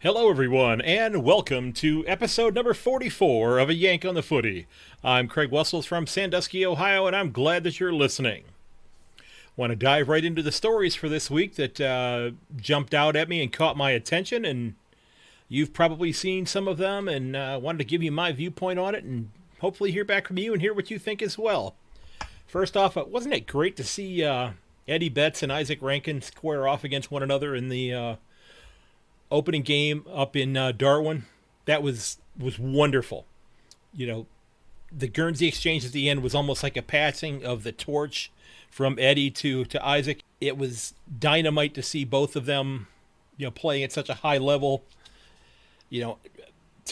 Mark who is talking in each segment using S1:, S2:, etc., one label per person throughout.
S1: Hello, everyone, and welcome to episode number 44 of A Yank on the Footy. I'm Craig Wessels from Sandusky, Ohio, and I'm glad that you're listening. Want to dive right into the stories for this week that jumped out at me and caught my attention, and you've probably seen some of them, and wanted to give you my viewpoint on it, and hopefully hear back from you and hear what you think as well. First off, wasn't it great to see Eddie Betts and Isaac Rankin square off against one another in the opening game up in Darwin? That was wonderful. You know, the Guernsey exchange at the end was almost like a passing of the torch from Eddie to Isaac. It was dynamite to see both of them, playing at such a high level. To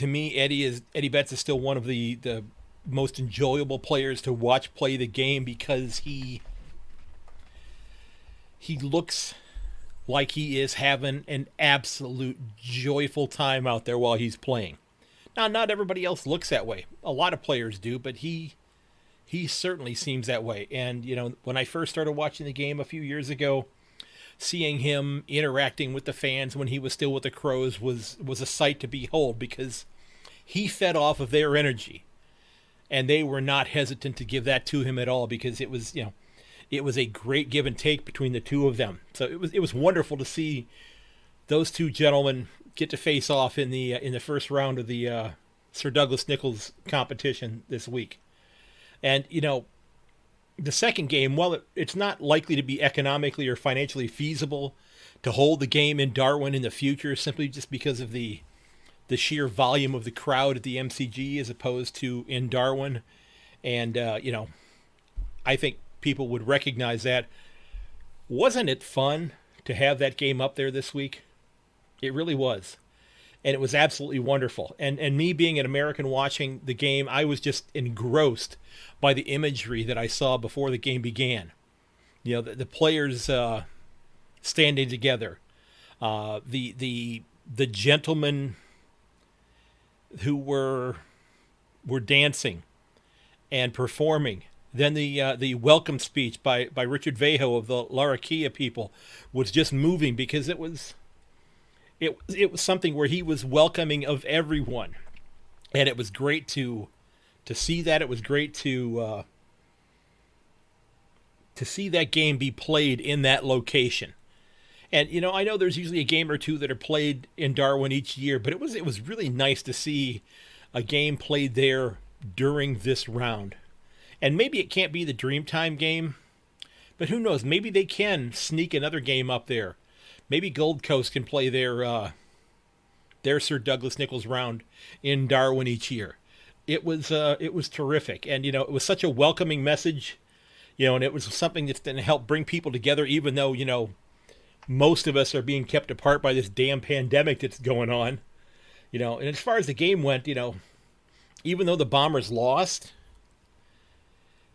S1: me, Eddie Betts is still one of the most enjoyable players to watch play the game because he looks like he is having an absolute joyful time out there while he's playing. Now, not everybody else looks that way. A lot of players do, but he certainly seems that way. And, when I first started watching the game a few years ago, seeing him interacting with the fans when he was still with the Crows was a sight to behold because he fed off of their energy. And they were not hesitant to give that to him at all because it was, it was a great give and take between the two of them. So it was wonderful to see those two gentlemen get to face off in the first round of the Sir Douglas Nicholls competition this week. And the second game, while it's not likely to be economically or financially feasible to hold the game in Darwin in the future, simply just because of the sheer volume of the crowd at the MCG as opposed to in Darwin, and I think people would recognize that. Wasn't it fun to have that game up there this week? It really was. And it was absolutely wonderful. And me being an American watching the game, I was just engrossed by the imagery that I saw before the game began. The players standing together, the gentlemen who were dancing and performing. Then the welcome speech by Richard Vejo of the Larrakia people was just moving because it was something where he was welcoming of everyone, and it was great to see that. It was great to see that game be played in that location. And I know there's usually a game or two that are played in Darwin each year, but it was really nice to see a game played there during this round. And maybe it can't be the Dreamtime game, but who knows? Maybe they can sneak another game up there. Maybe Gold Coast can play their Sir Douglas Nicholls Round in Darwin each year. It was terrific, and it was such a welcoming message, and it was something that's going to help bring people together, even though most of us are being kept apart by this damn pandemic that's going on. And as far as the game went, even though the Bombers lost,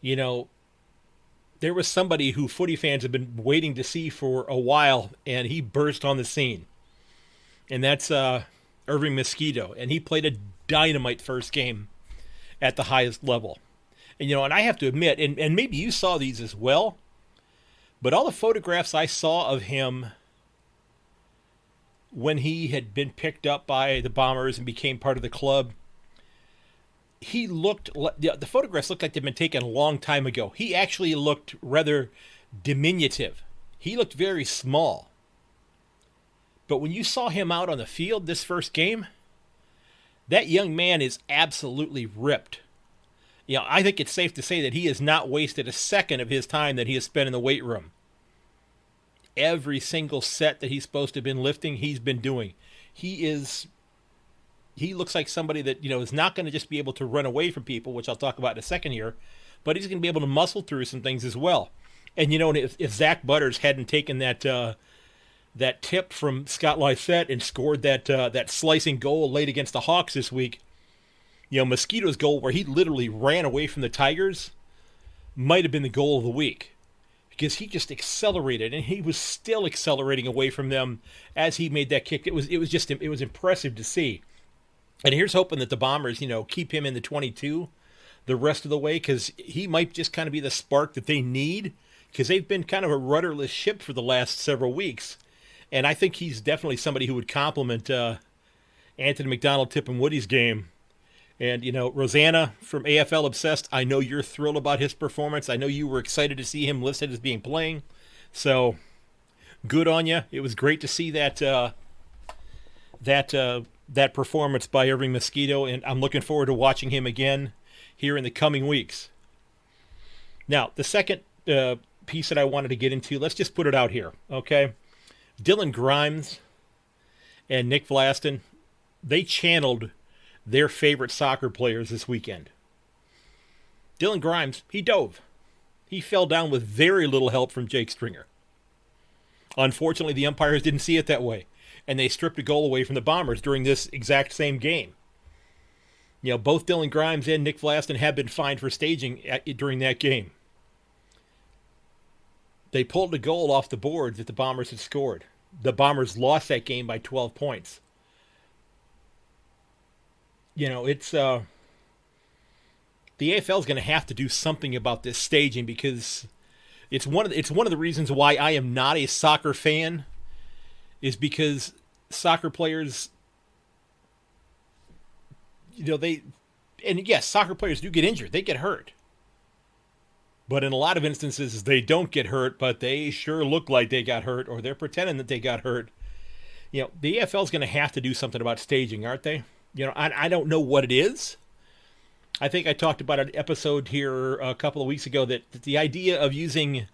S1: there was somebody who footy fans have been waiting to see for a while, and he burst on the scene. And that's Irving Mosquito. And he played a dynamite first game at the highest level. And, and I have to admit, and maybe you saw these as well, but all the photographs I saw of him when he had been picked up by the Bombers and became part of the club, the photographs looked like they'd been taken a long time ago. He actually looked rather diminutive. He looked very small. But when you saw him out on the field this first game, that young man is absolutely ripped. I think it's safe to say that he has not wasted a second of his time that he has spent in the weight room. Every single set that he's supposed to have been lifting, he's been doing. He looks like somebody that, is not going to just be able to run away from people, which I'll talk about in a second here, but he's going to be able to muscle through some things as well. And, if Zach Butters hadn't taken that tip from Scott Lysette and scored that slicing goal late against the Hawks this week, Mosquito's goal where he literally ran away from the Tigers might have been the goal of the week because he just accelerated, and he was still accelerating away from them as he made that kick. It was impressive to see. And here's hoping that the Bombers, keep him in the 22 the rest of the way, because he might just kind of be the spark that they need, because they've been kind of a rudderless ship for the last several weeks. And I think he's definitely somebody who would complement Anthony McDonald tipping Woody's game. And, Rosanna from AFL Obsessed, I know you're thrilled about his performance. I know you were excited to see him listed as being playing. So, good on you. It was great to see that performance by Irving Mosquito, and I'm looking forward to watching him again here in the coming weeks. Now, the second piece that I wanted to get into, let's just put it out here, okay? Dylan Grimes and Nick Vlastuin, they channeled their favorite soccer players this weekend. Dylan Grimes, he dove. He fell down with very little help from Jake Stringer. Unfortunately, the umpires didn't see it that way, and they stripped a goal away from the Bombers during this exact same game. Both Dylan Grimes and Nick Vlastuin have been fined for staging during that game. They pulled a goal off the board that the Bombers had scored. The Bombers lost that game by 12 points. It's the AFL is going to have to do something about this staging, because it's one of the reasons why I am not a soccer fan, is because soccer players, soccer players do get injured, they get hurt, but in a lot of instances they don't get hurt, but they sure look like they got hurt, or they're pretending that they got hurt. The AFL is going to have to do something about staging, aren't they? I don't know what it is. I think I talked about an episode here a couple of weeks ago that the idea of using,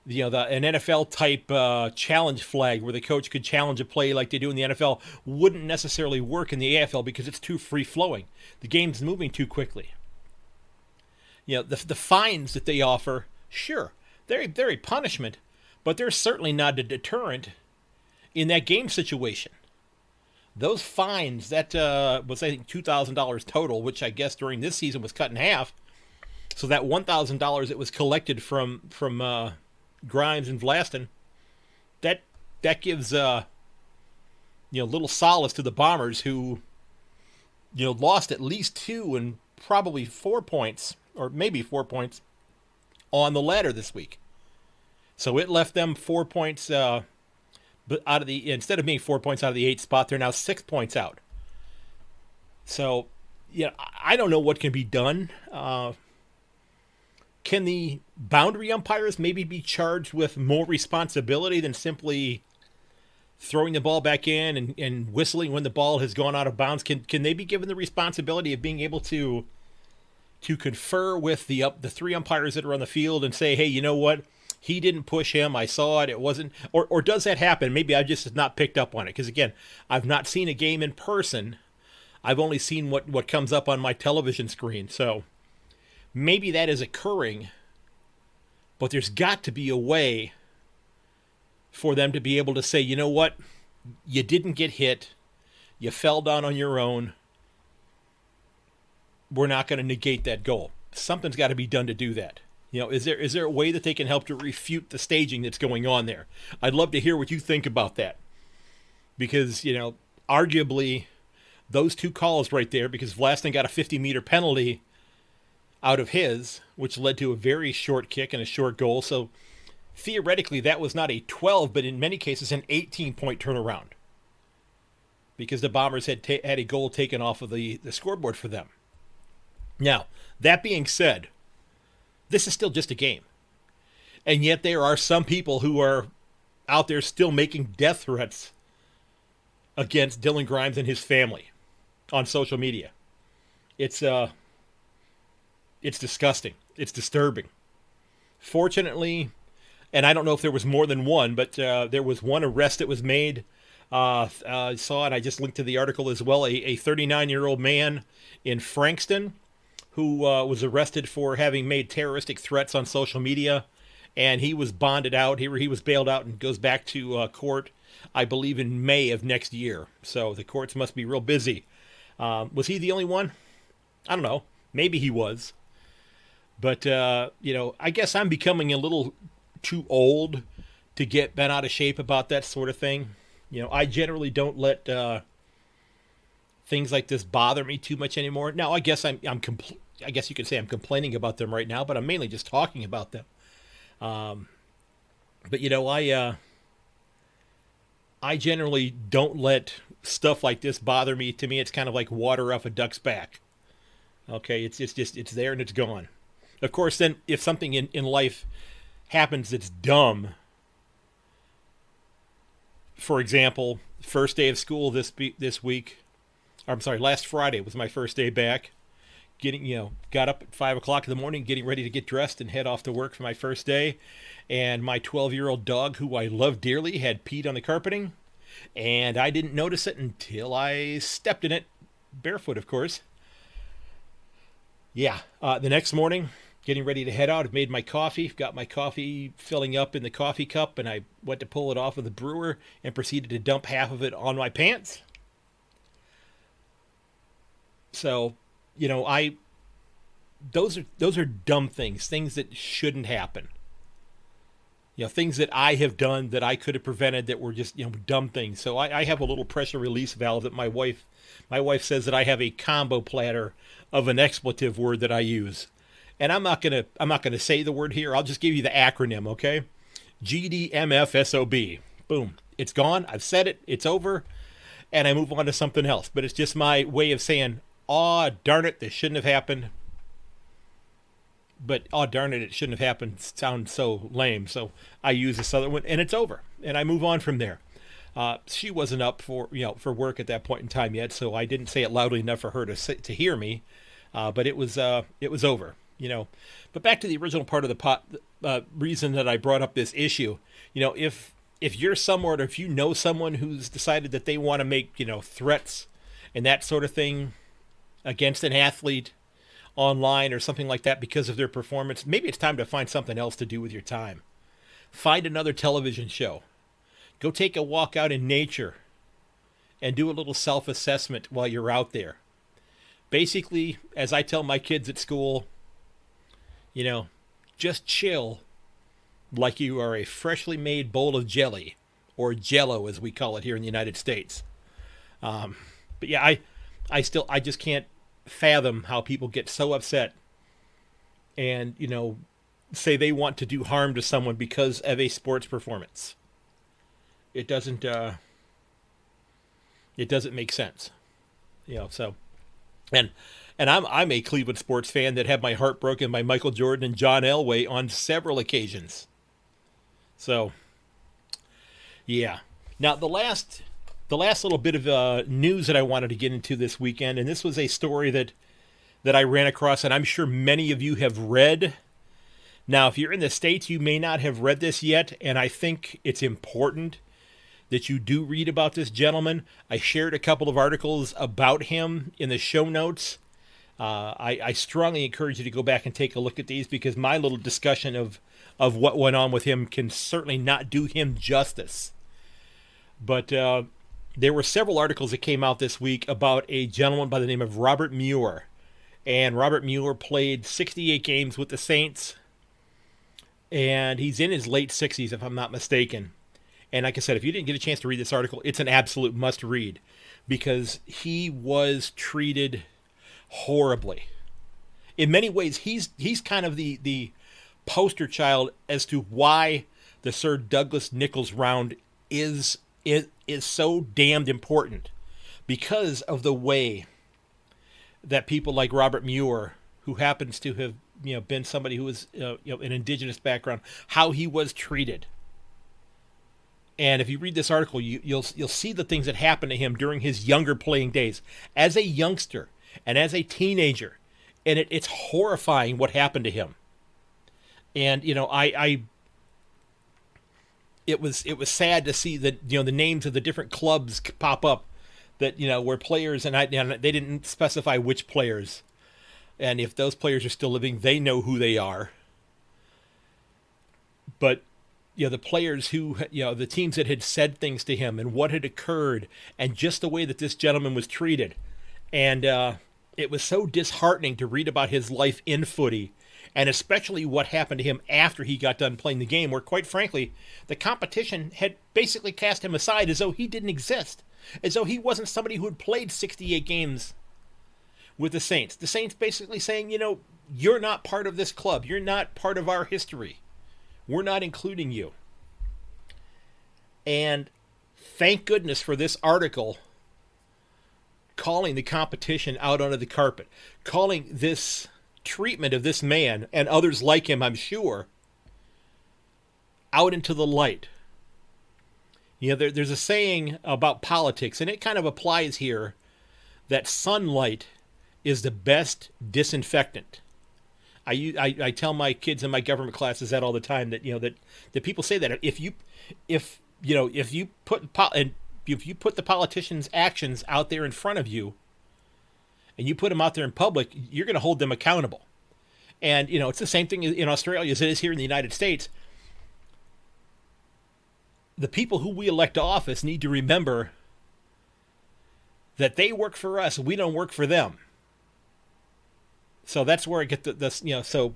S1: an NFL type challenge flag where the coach could challenge a play like they do in the NFL wouldn't necessarily work in the AFL because it's too free flowing. The game's moving too quickly. The fines that they offer, sure, they're a punishment, but they're certainly not a deterrent in that game situation. Those fines, that was, I think, $2,000 total, which I guess during this season was cut in half. So that $1,000 that was collected from Grimes and Vlastuin, that gives little solace to the Bombers, who lost at least 2 and probably 4 points, or maybe 4 points, on the ladder this week. So it left them 4 points. But instead of being 4 points out of the 8th spot, they're now 6 points out. So, I don't know what can be done. Can the boundary umpires maybe be charged with more responsibility than simply throwing the ball back in and whistling when the ball has gone out of bounds? Can they be given the responsibility of being able to confer with the 3 umpires that are on the field and say, hey, you know what? He didn't push him. I saw it. It wasn't. Or does that happen? Maybe I just have not picked up on it. Because, again, I've not seen a game in person. I've only seen what comes up on my television screen. So maybe that is occurring. But there's got to be a way for them to be able to say, you know what? You didn't get hit. You fell down on your own. We're not going to negate that goal. Something's got to be done to do that. Is there a way that they can help to refute the staging that's going on there? I'd love to hear what you think about that. Because, arguably, those 2 calls right there, because Vlastuin got a 50-meter penalty out of his, which led to a very short kick and a short goal. So, theoretically, that was not a 12, but in many cases, an 18-point turnaround. Because the Bombers had a goal taken off of the scoreboard for them. Now, that being said, this is still just a game. And yet there are some people who are out there still making death threats against Dylan Grimes and his family on social media. It's disgusting. It's disturbing. Fortunately, and I don't know if there was more than one, but there was one arrest that was made. I saw it. I just linked to the article as well. A 39-year-old man in Frankston who was arrested for having made terroristic threats on social media, and he was bonded out. He was bailed out and goes back to court, I believe, in May of next year. So the courts must be real busy. Was he the only one? I don't know. Maybe he was. But, I guess I'm becoming a little too old to get bent out of shape about that sort of thing. I generally don't let things like this bother me too much anymore. Now, I guess I guess you could say I'm complaining about them right now, but I'm mainly just talking about them. But I generally don't let stuff like this bother me. To me, it's kind of like water off a duck's back. Okay, it's there and it's gone. Of course, then if something in life happens that's dumb, for example, first day of school this week, or I'm sorry, last Friday was my first day back. Got up at 5 o'clock in the morning, getting ready to get dressed and head off to work for my first day. And my 12-year-old dog, who I love dearly, had peed on the carpeting. And I didn't notice it until I stepped in it, barefoot, of course. Yeah, the next morning, getting ready to head out, I've made my coffee, got my coffee filling up in the coffee cup, and I went to pull it off of the brewer and proceeded to dump half of it on my pants. So, those are dumb things that shouldn't happen. Things that I have done that I could have prevented that were just, dumb things. So I have a little pressure release valve that my wife says that I have a combo platter of an expletive word that I use. And I'm not gonna say the word here. I'll just give you the acronym, okay? GDMFSOB. Boom. It's gone. I've said it. It's over. And I move on to something else. But it's just my way of saying, aw, darn it, this shouldn't have happened. But, aw, darn it, it shouldn't have happened. Sounds so lame. So I use this other one, and it's over. And I move on from there. She wasn't up for work at that point in time yet, so I didn't say it loudly enough for her to hear me. But it was over. But back to the original part of the reason that I brought up this issue. If you're someone, or if you know someone who's decided that they want to make threats and that sort of thing against an athlete online or something like that because of their performance, maybe it's time to find something else to do with your time. Find another television show. Go take a walk out in nature and do a little self-assessment while you're out there. Basically, as I tell my kids at school, just chill like you are a freshly made bowl of jelly, or Jell-O as we call it here in the United States. But yeah, I just can't fathom how people get so upset and, say they want to do harm to someone because of a sports performance. It doesn't make sense. So, and I'm a Cleveland sports fan that had my heart broken by Michael Jordan and John Elway on several occasions. So, yeah. Now, the last little bit of news that I wanted to get into this weekend, and this was a story that I ran across, and I'm sure many of you have read. Now, if you're in the States, you may not have read this yet, and I think it's important that you do read about this gentleman. I shared a couple of articles about him in the show notes. I strongly encourage you to go back and take a look at these, because my little discussion of what went on with him can certainly not do him justice. But there were several articles that came out this week about a gentleman by the name of Robert Muir. And Robert Muir played 68 games with the Saints. And he's in his late 60s, if I'm not mistaken. And like I said, if you didn't get a chance to read this article, it's an absolute must-read, because he was treated horribly. In many ways, he's kind of the poster child as to why the Sir Douglas Nicholls Round is so damned important, because of the way that people like Robert Muir, who happens to have been somebody who was an indigenous background, how he was treated. And if you read this article, you'll see the things that happened to him during his younger playing days as a youngster and as a teenager, and it's horrifying what happened to him. And it was sad to see that the names of the different clubs pop up that were players, and they didn't specify which players, and if those players are still living, they know who they are. But the players who, the teams that had said things to him and what had occurred, and just the way that this gentleman was treated. And it was so disheartening to read about his life in footy, and especially what happened to him after he got done playing the game, where, quite frankly, the competition had basically cast him aside as though he didn't exist, as though he wasn't somebody who had played 68 games with the Saints. The Saints basically saying, you're not part of this club. You're not part of our history. We're not including you. And thank goodness for this article calling the competition out onto the carpet, calling this treatment of this man and others like him, I'm sure, out into the light. You know, there's a saying about politics, and it kind of applies here, that sunlight is the best disinfectant. I tell my kids in my government classes that all the time, that, you know, that people say that if you put the politicians' actions out there in front of you, and you put them out there in public, you're going to hold them accountable. And, you know, it's the same thing in Australia as it is here in the United States. The people who we elect to office need to remember that they work for us, we don't work for them. So that's where I get this, you know, so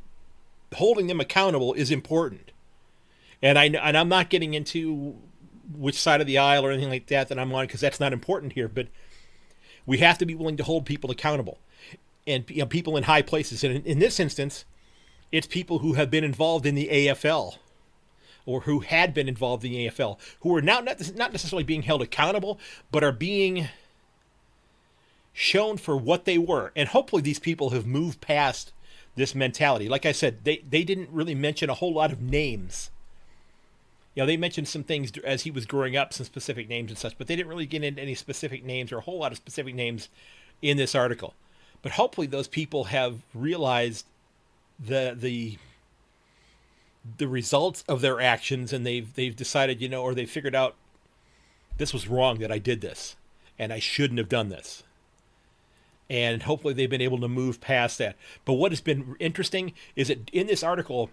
S1: holding them accountable is important. And I'm not getting into which side of the aisle or anything like that I'm on, because that's not important here. But we have to be willing to hold people accountable, and, you know, people in high places. And in this instance, it's people who have been involved in the AFL, or who had been involved in the AFL, who are now not necessarily being held accountable, but are being shown for what they were. And hopefully these people have moved past this mentality. Like I said, they didn't really mention a whole lot of names. You know, they mentioned some things as he was growing up, some specific names and such, but they didn't really get into any specific names or a whole lot of specific names in this article. But hopefully those people have realized the results of their actions, and they've decided, you know, or they figured out, this was wrong that I did this, and I shouldn't have done this. And hopefully they've been able to move past that. But what has been interesting is that in this article,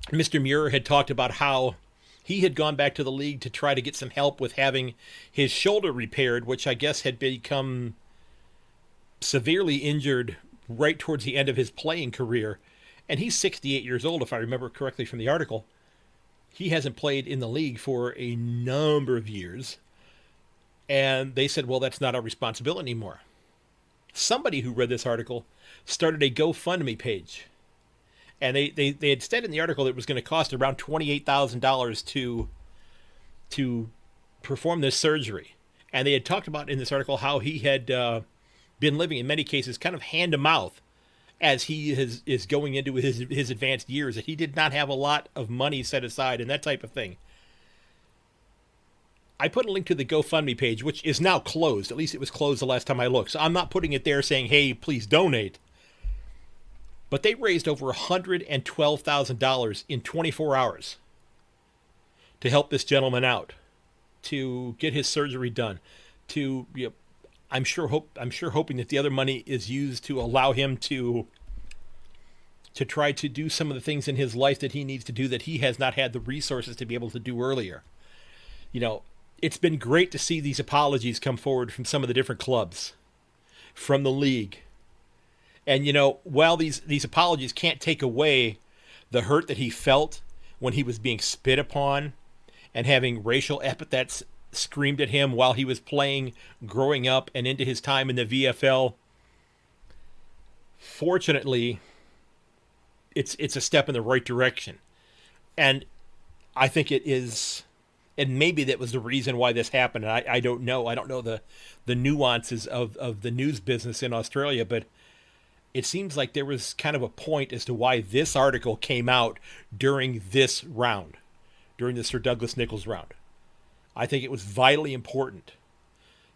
S1: Mr. Muir had talked about how he had gone back to the league to try to get some help with having his shoulder repaired, which I guess had become severely injured right towards the end of his playing career. And he's 68 years old, if I remember correctly from the article. He hasn't played in the league for a number of years. And they said, well, that's not our responsibility anymore. Somebody who read this article started a GoFundMe page. And they had said in the article that it was going to cost around $28,000 to perform this surgery. And they had talked about in this article how he had been living, in many cases, kind of hand to mouth as he is going into his advanced years, that he did not have a lot of money set aside and that type of thing. I put a link to the GoFundMe page, which is now closed. At least it was closed the last time I looked. So I'm not putting it there saying, hey, please donate. But they raised over $112,000 in 24 hours to help this gentleman out, to get his surgery done, to, you know, I'm sure hoping that the other money is used to allow him to try to do some of the things in his life that he needs to do that he has not had the resources to be able to do earlier. You know, it's been great to see these apologies come forward from some of the different clubs, from the league. And, you know, while these apologies can't take away the hurt that he felt when he was being spit upon and having racial epithets screamed at him while he was playing, growing up, and into his time in the VFL, fortunately, it's a step in the right direction. And I think it is, and maybe that was the reason why this happened. And I don't know. I don't know the nuances of the news business in Australia, but it seems like there was kind of a point as to why this article came out during this round, during the Sir Douglas Nicholls round. I think it was vitally important.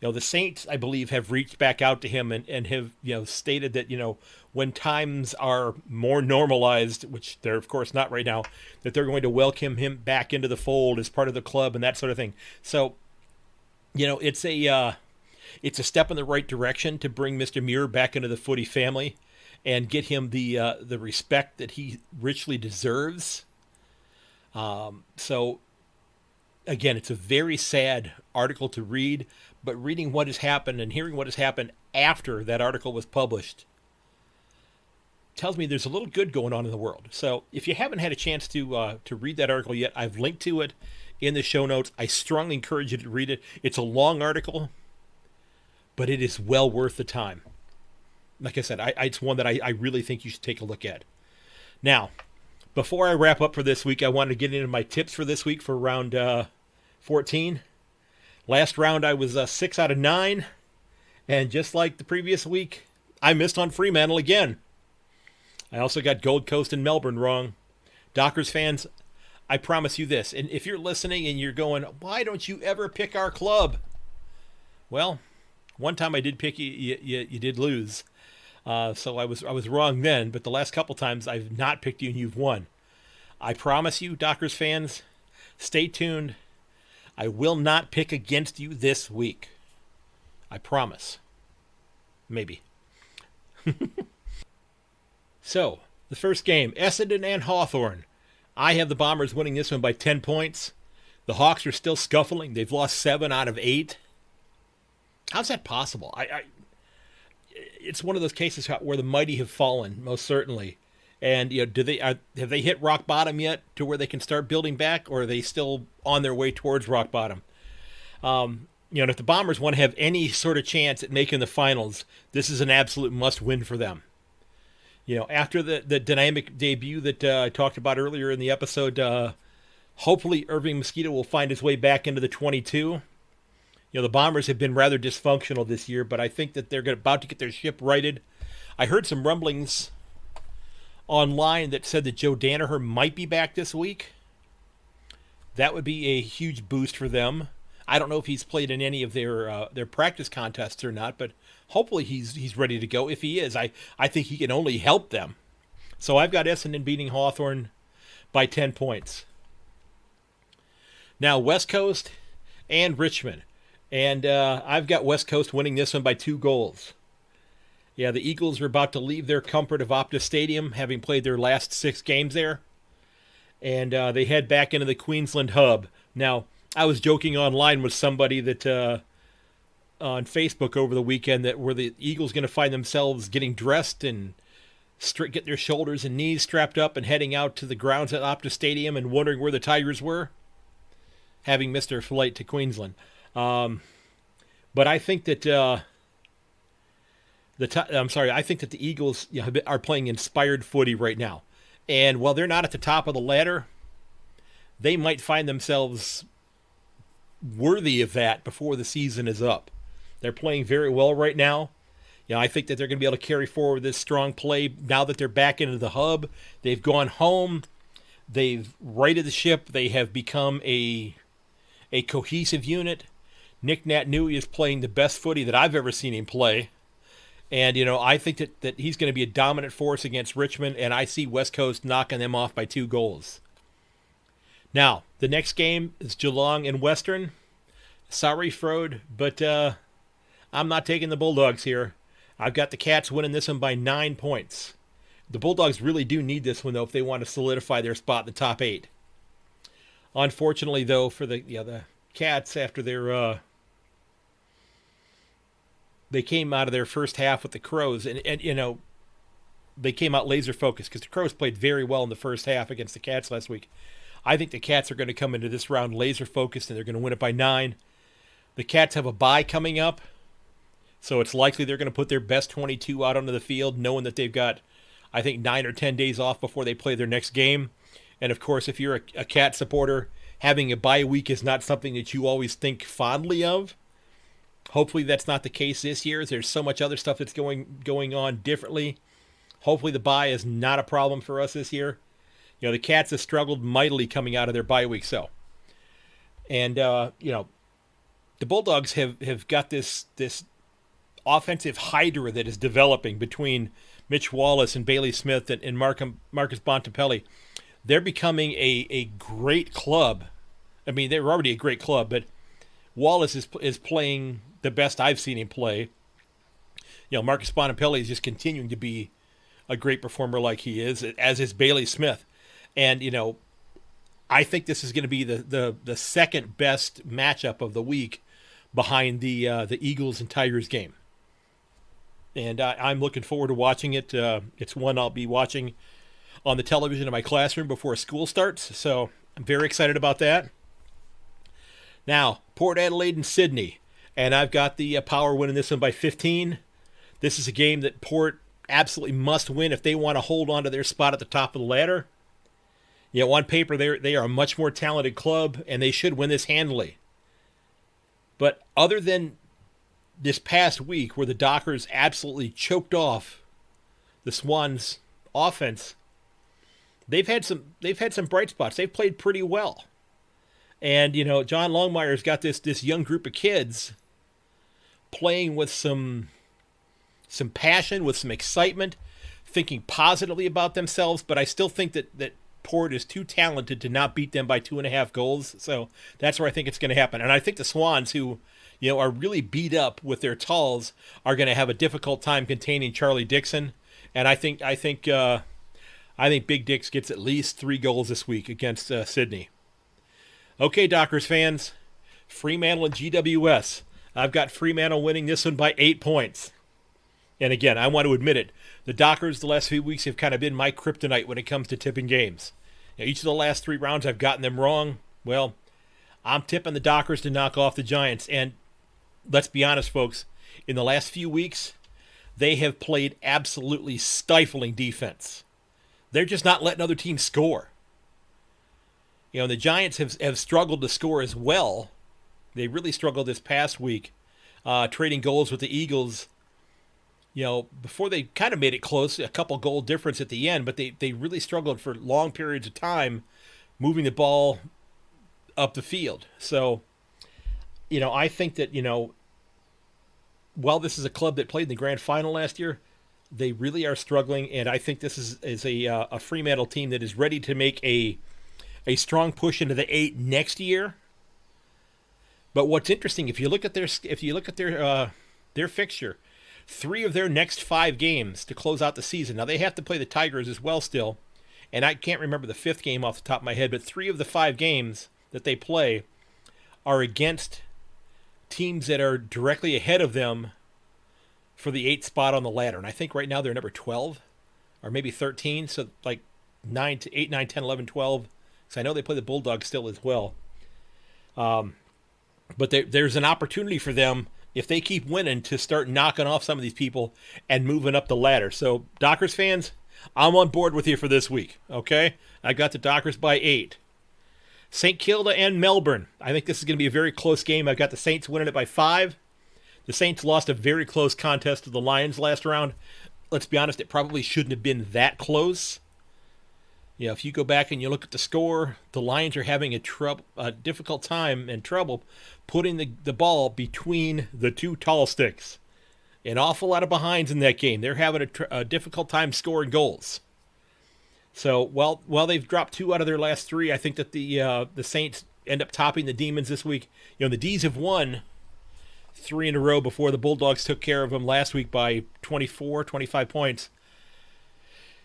S1: You know, the Saints, I believe, have reached back out to him and have, you know, stated that, you know, when times are more normalized, which they're of course not right now, that they're going to welcome him back into the fold as part of the club and that sort of thing. So, you know, it's a step in the right direction to bring Mr. Muir back into the Footy family and get him the respect that he richly deserves. So, again, it's a very sad article to read, but reading what has happened and hearing what has happened after that article was published tells me there's a little good going on in the world. So if you haven't had a chance to read that article yet, I've linked to it in the show notes. I strongly encourage you to read it. It's a long article, but it is well worth the time. Like I said, it's one that I really think you should take a look at. Now, before I wrap up for this week, I wanted to get into my tips for this week for round 14. Last round I was 6 out of 9, And just like the previous week, I missed on Fremantle again. I also got Gold Coast and Melbourne wrong. Dockers fans, I promise you this, and if you're listening and you're going, why don't you ever pick our club? Well, one time I did pick you, you did lose. So I was wrong then, but the last couple times I've not picked you and you've won. I promise you, Dockers fans, stay tuned. I will not pick against you this week. I promise. Maybe. So, the first game, Essendon and Hawthorn. I have the Bombers winning this one by 10 points. The Hawks are still scuffling. They've lost 7 out of 8. How's that possible? It's one of those cases where the mighty have fallen, most certainly. And have they hit rock bottom yet to where they can start building back, or are they still on their way towards rock bottom? And if the Bombers want to have any sort of chance at making the finals, this is an absolute must-win for them. After the dynamic debut that I talked about earlier in the episode, hopefully Irving Mosquito will find his way back into the 22. The Bombers have been rather dysfunctional this year, but I think that they're about to get their ship righted. I heard some rumblings online that said that Joe Danaher might be back this week. That would be a huge boost for them. I don't know if he's played in any of their practice contests or not, but hopefully he's ready to go. If he is, I think he can only help them. So I've got Essendon beating Hawthorn by 10 points. Now West Coast and Richmond. And I've got West Coast winning this one by 2 goals. Yeah, the Eagles are about to leave their comfort of Optus Stadium, having played their last 6 games there. And they head back into the Queensland hub. Now, I was joking online with somebody that on Facebook over the weekend that were the Eagles going to find themselves getting dressed and get their shoulders and knees strapped up and heading out to the grounds at Optus Stadium and wondering where the Tigers were, having missed their flight to Queensland. But I think that I think that the Eagles are playing inspired footy right now, and while they're not at the top of the ladder, they might find themselves worthy of that before the season is up. They're playing very well right now. I think that they're going to be able to carry forward this strong play now that they're back into the hub. They've gone home. They've righted the ship. They have become a cohesive unit. Nick Nat-Nui is playing the best footy that I've ever seen him play. And, I think that he's going to be a dominant force against Richmond, and I see West Coast knocking them off by 2 goals. Now, the next game is Geelong and Western. Sorry, Frode, but I'm not taking the Bulldogs here. I've got the Cats winning this one by 9 points. The Bulldogs really do need this one, though, if they want to solidify their spot in the top 8. Unfortunately, though, for the Cats, after they came out of their first half with the Crows, and they came out laser focused because the Crows played very well in the first half against the Cats last week. I think the Cats are going to come into this round laser focused, and they're going to win it by 9. The Cats have a bye coming up, so it's likely they're going to put their best 22 out onto the field, knowing that they've got, I think, 9 or 10 days off before they play their next game. And of course, if you're a Cat supporter, having a bye week is not something that you always think fondly of. Hopefully that's not the case this year. There's so much other stuff that's going on differently. Hopefully the bye is not a problem for us this year. The Cats have struggled mightily coming out of their bye week. And the Bulldogs have got this offensive hydra that is developing between Mitch Wallace and Bailey Smith and Marcus Bontempelli. They're becoming a great club. I mean, they were already a great club, but Wallace is playing the best I've seen him play. Marcus Bontempelli is just continuing to be a great performer like he is, as is Bailey Smith. And, I think this is going to be the second best matchup of the week behind the Eagles and Tigers game. And I'm looking forward to watching it. It's one I'll be watching on the television in my classroom before school starts. So I'm very excited about that. Now, Port Adelaide and Sydney. And I've got the Power winning this one by 15. This is a game that Port absolutely must win if they want to hold on to their spot at the top of the ladder. On paper, they are a much more talented club, and they should win this handily. But other than this past week where the Dockers absolutely choked off the Swans' offense, they've had some bright spots. They've played pretty well. And, John Longmire's got this young group of kids playing with some passion, with some excitement, thinking positively about themselves, but I still think that Port is too talented to not beat them by 2.5 goals. So that's where I think it's going to happen. And I think the Swans, who, are really beat up with their talls, are going to have a difficult time containing Charlie Dixon. And I think Big Dix gets at least 3 goals this week against Sydney. Okay, Dockers fans, Fremantle and GWS. I've got Fremantle winning this one by 8 points. And again, I want to admit it, the Dockers the last few weeks have kind of been my kryptonite when it comes to tipping games. Each of the last 3 rounds I've gotten them wrong. Well, I'm tipping the Dockers to knock off the Giants. And let's be honest, folks, in the last few weeks, they have played absolutely stifling defense. They're just not letting other teams score. The Giants have struggled to score as well. They really struggled this past week, trading goals with the Eagles. Before they kind of made it close, a couple goal difference at the end, but they really struggled for long periods of time moving the ball up the field. So, I think that, while this is a club that played in the grand final last year, they really are struggling, and I think this is a Fremantle team that is ready to make a strong push into the 8 next year. But what's interesting, if you look at their fixture, 3 of their next 5 games to close out the season. Now, they have to play the Tigers as well still, and I can't remember the 5th game off the top of my head, but 3 of the 5 games that they play are against teams that are directly ahead of them for the 8th spot on the ladder. And I think right now they're number 12 or maybe 13, so like 8, 9, 10, 11, 12. So I know they play the Bulldogs still as well. But there's an opportunity for them, if they keep winning, to start knocking off some of these people and moving up the ladder. So, Dockers fans, I'm on board with you for this week, okay? I got the Dockers by 8. St. Kilda and Melbourne. I think this is going to be a very close game. I've got the Saints winning it by 5. The Saints lost a very close contest to the Lions last round. Let's be honest, it probably shouldn't have been that close. If you go back and you look at the score, the Lions are having a difficult time and trouble putting the ball between the 2 tall sticks. An awful lot of behinds in that game. They're having a difficult time scoring goals. So while they've dropped 2 out of their last 3, I think that the Saints end up topping the Demons this week. The D's have won 3 in a row before the Bulldogs took care of them last week by 24, 25 points.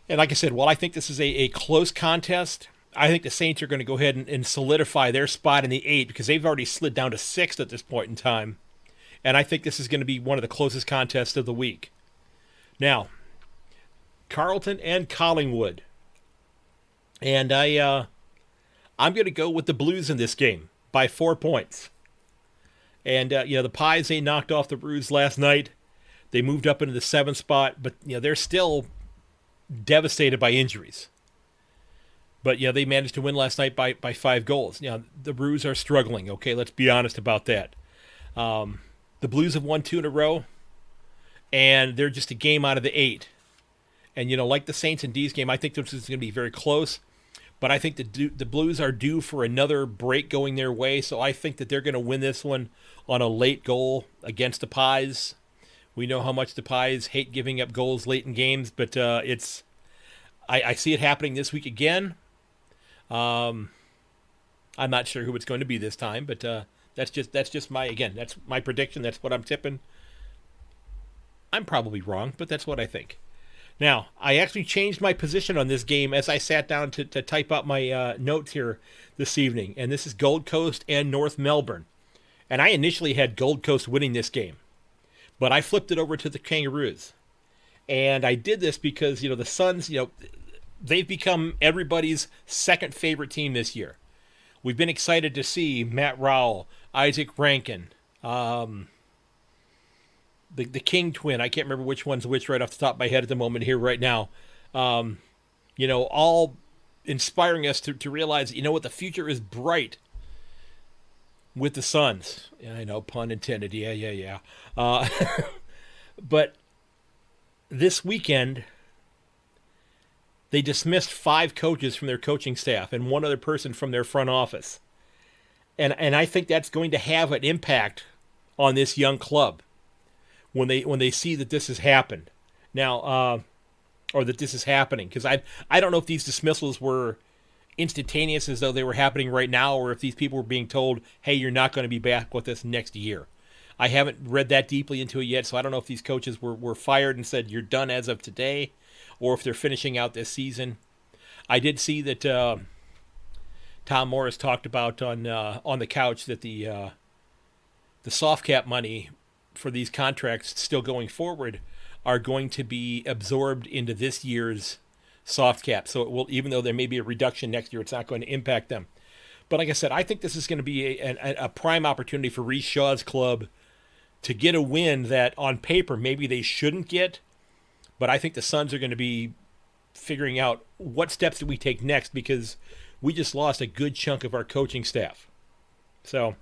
S1: And like I said, while I think this is a close contest, I think the Saints are going to go ahead and solidify their spot in the 8 because they've already slid down to 6th at this point in time. And I think this is going to be one of the closest contests of the week. Now, Carlton and Collingwood. And I'm going to go with the Blues in this game by 4 points. And, the Pies, they knocked off the Roos last night. They moved up into the 7th spot, but, they're still devastated by injuries. But, they managed to win last night by 5 goals. The Roos are struggling, okay? Let's be honest about that. The Blues have won 2 in a row, and they're just a game out of the 8. And, like the Saints and D's game, I think this is going to be very close. But I think the Blues are due for another break going their way, so I think that they're going to win this one on a late goal against the Pies. We know how much the Pies hate giving up goals late in games, but I see it happening this week again. I'm not sure who it's going to be this time, but that's just that's my prediction. That's what I'm tipping. I'm probably wrong, but that's what I think. Now, I actually changed my position on this game as I sat down to type up my notes here this evening, and this is Gold Coast and North Melbourne. And I initially had Gold Coast winning this game, but I flipped it over to the Kangaroos. And I did this because, the Suns, they've become everybody's second favorite team this year. We've been excited to see Matt Rowell, Isaac Rankin, the King twin. I can't remember which one's which right off the top of my head at the moment here right now. All inspiring us to realize, what, the future is bright with the Suns. Yeah, I know, pun intended. Yeah. Uh, but this weekend, they dismissed 5 coaches from their coaching staff and one other person from their front office. And I think that's going to have an impact on this young club when they see that this has happened now, or that this is happening. Because I don't know if these dismissals were instantaneous, as though they were happening right now, or if these people were being told, "Hey, you're not going to be back with us next year." I haven't read that deeply into it yet, so I don't know if these coaches were fired and said you're done as of today, or if they're finishing out this season. I did see that Tom Morris talked about on the couch that the soft cap money for these contracts still going forward are going to be absorbed into this year's soft cap. So it will, even though there may be a reduction next year, it's not going to impact them. But like I said, I think this is going to be a prime opportunity for Reece Shaw's club to get a win that on paper maybe they shouldn't get. But I think the Suns are going to be figuring out what steps do we take next, because we just lost a good chunk of our coaching staff. So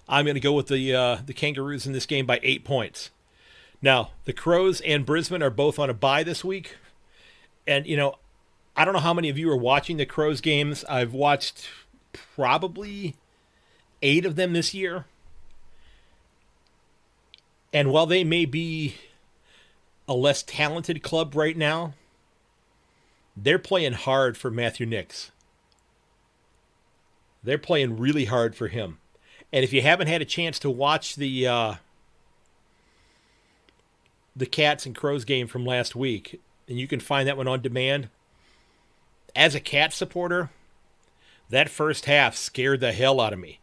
S1: I'm going to go with the Kangaroos in this game by 8 points. Now, the Crows and Brisbane are both on a bye this week. And, I don't know how many of you are watching the Crows games. I've watched probably 8 of them this year. And while they may be a less talented club right now, they're playing hard for Matthew Nicks. They're playing really hard for him. And if you haven't had a chance to watch the Cats and Crows game from last week, and you can find that one on demand, as a Cats supporter, that first half scared the hell out of me.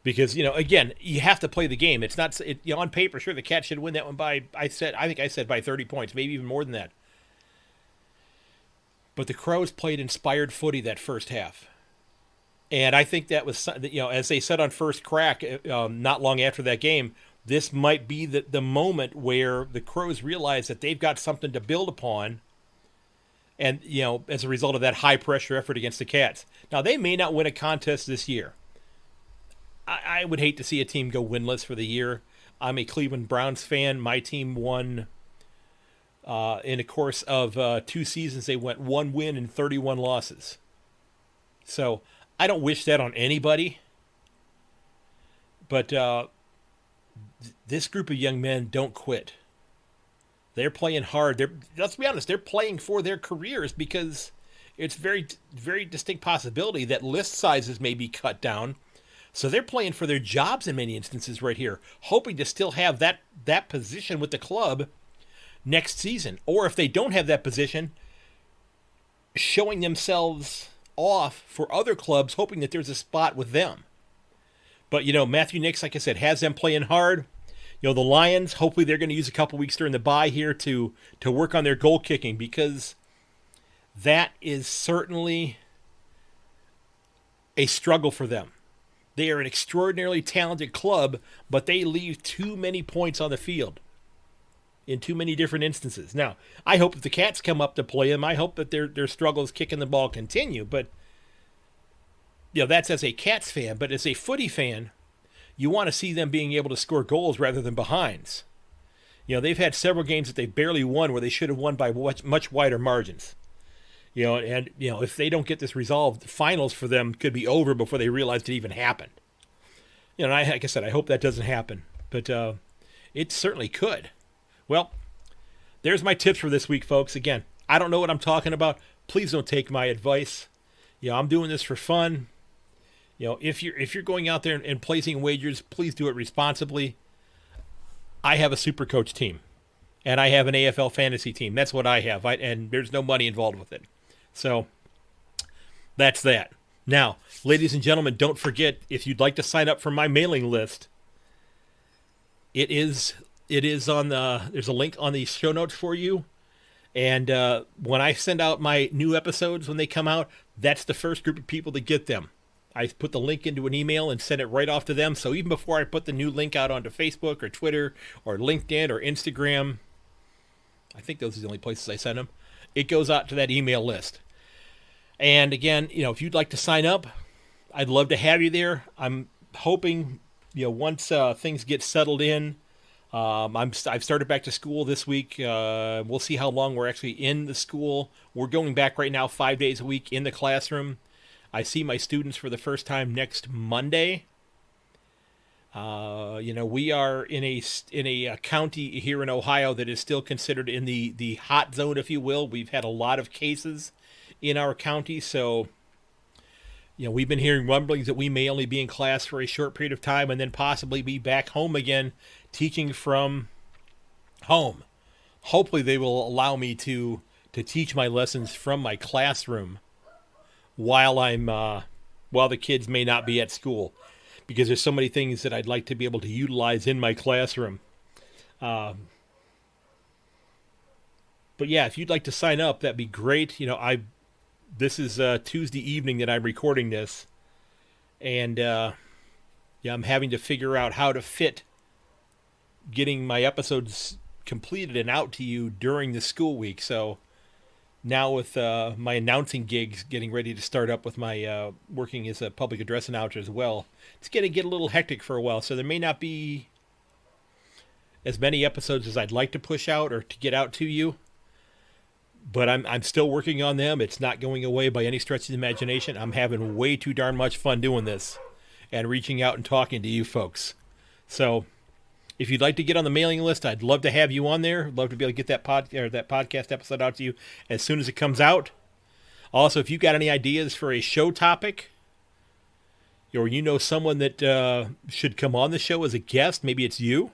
S1: Because, again, you have to play the game. It's not on paper, sure, the Cats should win that one by, I think I said by 30 points, maybe even more than that. But the Crows played inspired footy that first half. And I think that was, as they said on First Crack, not long after that game, this might be the moment where the Crows realize that they've got something to build upon. And, as a result of that high pressure effort against the Cats. Now, they may not win a contest this year. I would hate to see a team go winless for the year. I'm a Cleveland Browns fan. My team won, in the course of 2 seasons, they went 1 win and 31 losses. So I don't wish that on anybody. But this group of young men don't quit. They're playing hard. Let's be honest, they're playing for their careers, because it's very, very distinct possibility that list sizes may be cut down. So they're playing for their jobs in many instances right here, hoping to still have that position with the club next season. Or if they don't have that position, showing themselves off for other clubs, hoping that there's a spot with them. But, Matthew Nicks, like I said, has them playing hard. The Lions, hopefully they're going to use a couple weeks during the bye here to work on their goal kicking, because that is certainly a struggle for them. They are an extraordinarily talented club, but they leave too many points on the field in too many different instances. Now, I hope if the Cats come up to play them, I hope that their struggles kicking the ball continue. But, that's as a Cats fan. But as a footy fan, you want to see them being able to score goals rather than behinds. They've had several games that they barely won where they should have won by much wider margins. If they don't get this resolved, the finals for them could be over before they realize it even happened. Like I said, I hope that doesn't happen. But it certainly could. Well, there's my tips for this week, folks. Again, I don't know what I'm talking about. Please don't take my advice. I'm doing this for fun. If you're going out there and placing wagers, please do it responsibly. I have a super coach team, and I have an AFL fantasy team. That's what I have, and there's no money involved with it. So that's that. Now, ladies and gentlemen, don't forget, if you'd like to sign up for my mailing list, it is on there's a link on the show notes for you. And when I send out my new episodes, when they come out, that's the first group of people that get them. I put the link into an email and send it right off to them. So even before I put the new link out onto Facebook or Twitter or LinkedIn or Instagram, I think those are the only places I send them, it goes out to that email list. And again, if you'd like to sign up, I'd love to have you there. I'm hoping, once things get settled in, I've started back to school this week. We'll see how long we're actually in the school. We're going back right now 5 days a week in the classroom. I see my students for the first time next Monday. We are in a county here in Ohio that is still considered in the hot zone, if you will. We've had a lot of cases in our county, so we've been hearing rumblings that we may only be in class for a short period of time and then possibly be back home again, teaching from home. Hopefully they will allow me to teach my lessons from my classroom while the kids may not be at school, because there's so many things that I'd like to be able to utilize in my classroom. But yeah, if you'd like to sign up, that'd be great. This is Tuesday evening that I'm recording this, and I'm having to figure out how to fit getting my episodes completed and out to you during the school week. So now with my announcing gigs getting ready to start up with my working as a public address announcer as well, it's going to get a little hectic for a while. So there may not be as many episodes as I'd like to push out or to get out to you. But I'm still working on them. It's not going away by any stretch of the imagination. I'm having way too darn much fun doing this and reaching out and talking to you folks. So if you'd like to get on the mailing list, I'd love to have you on there. I'd love to be able to get that podcast episode out to you as soon as it comes out. Also, if you've got any ideas for a show topic, or someone that should come on the show as a guest, maybe it's you,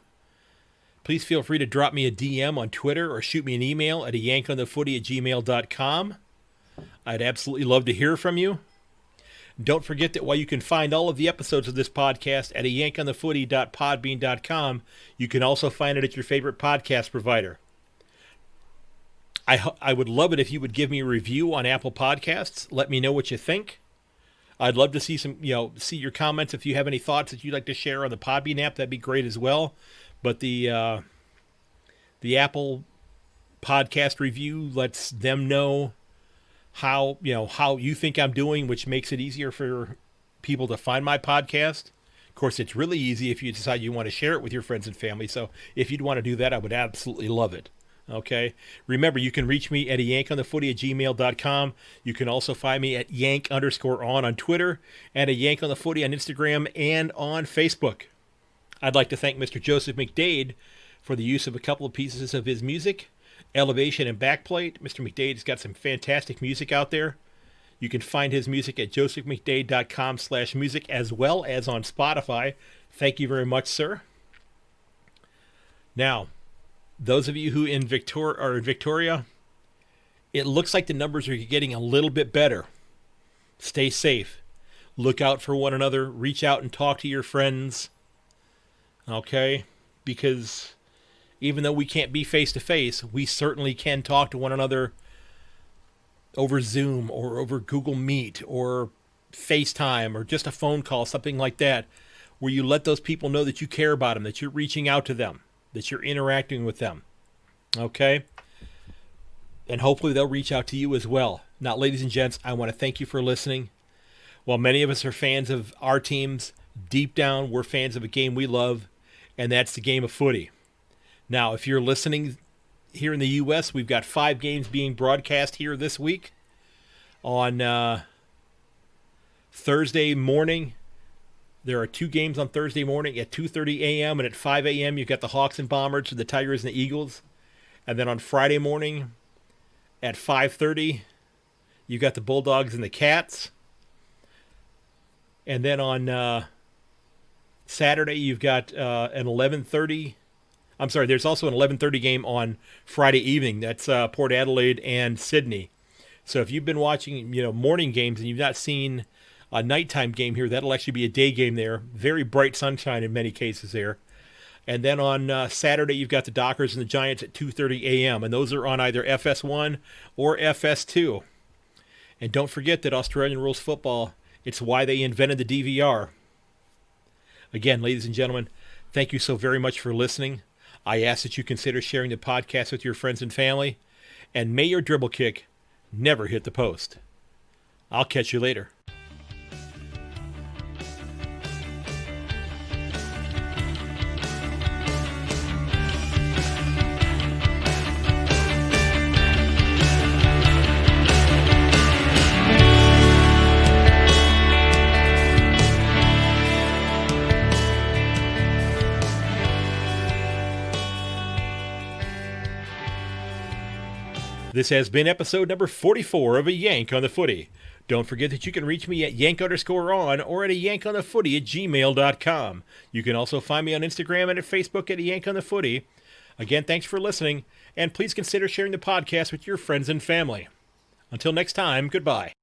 S1: please feel free to drop me a DM on Twitter or shoot me an email at ayankonthefooty@gmail.com. I'd absolutely love to hear from you. Don't forget that while you can find all of the episodes of this podcast at ayankonthefooty.podbean.com, you can also find it at your favorite podcast provider. I would love it if you would give me a review on Apple Podcasts. Let me know what you think. I'd love to see see your comments. If you have any thoughts that you'd like to share on the Podbean app, that'd be great as well. But the Apple podcast review lets them know how you think I'm doing, which makes it easier for people to find my podcast. Of course, it's really easy if you decide you want to share it with your friends and family. So if you'd want to do that, I would absolutely love it. Okay. Remember, you can reach me at ayankonthefooty@gmail.com. You can also find me at yank_on on Twitter and at yankonthefooty on Instagram and on Facebook. I'd like to thank Mr. Joseph McDade for the use of a couple of pieces of his music, Elevation and Backplate. Mr. McDade's got some fantastic music out there. You can find his music at josephmcdade.com/music as well as on Spotify. Thank you very much, sir. Now, those of you who are in Victoria, it looks like the numbers are getting a little bit better. Stay safe. Look out for one another. Reach out and talk to your friends. Okay? Because even though we can't be face-to-face, we certainly can talk to one another over Zoom or over Google Meet or FaceTime or just a phone call, something like that, where you let those people know that you care about them, that you're reaching out to them, that you're interacting with them. Okay? And hopefully they'll reach out to you as well. Now, ladies and gents, I want to thank you for listening. While many of us are fans of our teams, deep down we're fans of a game we love, and that's the game of footy. Now, if you're listening here in the U.S., we've got 5 games being broadcast here this week. On Thursday morning, there are 2 games on Thursday morning at 2:30 a.m. and at 5 a.m. You've got the Hawks and Bombers, the Tigers and the Eagles. And then on Friday morning at 5:30, you've got the Bulldogs and the Cats. And then on Saturday, you've got an 11:30. I'm sorry, there's also an 11:30 game on Friday evening. That's Port Adelaide and Sydney. So if you've been watching, morning games and you've not seen a nighttime game here, that'll actually be a day game there. Very bright sunshine in many cases there. And then on Saturday, you've got the Dockers and the Giants at 2:30 a.m. And those are on either FS1 or FS2. And don't forget that Australian rules football, it's why they invented the DVR. Again, ladies and gentlemen, thank you so very much for listening. I ask that you consider sharing the podcast with your friends and family. And may your dribble kick never hit the post. I'll catch you later. This has been episode number 44 of A Yank on the Footy. Don't forget that you can reach me at yank_on or at a yankonthefooty@gmail.com. You can also find me on Instagram and at Facebook at A Yank on the Footy. Again, thanks for listening, and please consider sharing the podcast with your friends and family. Until next time, goodbye.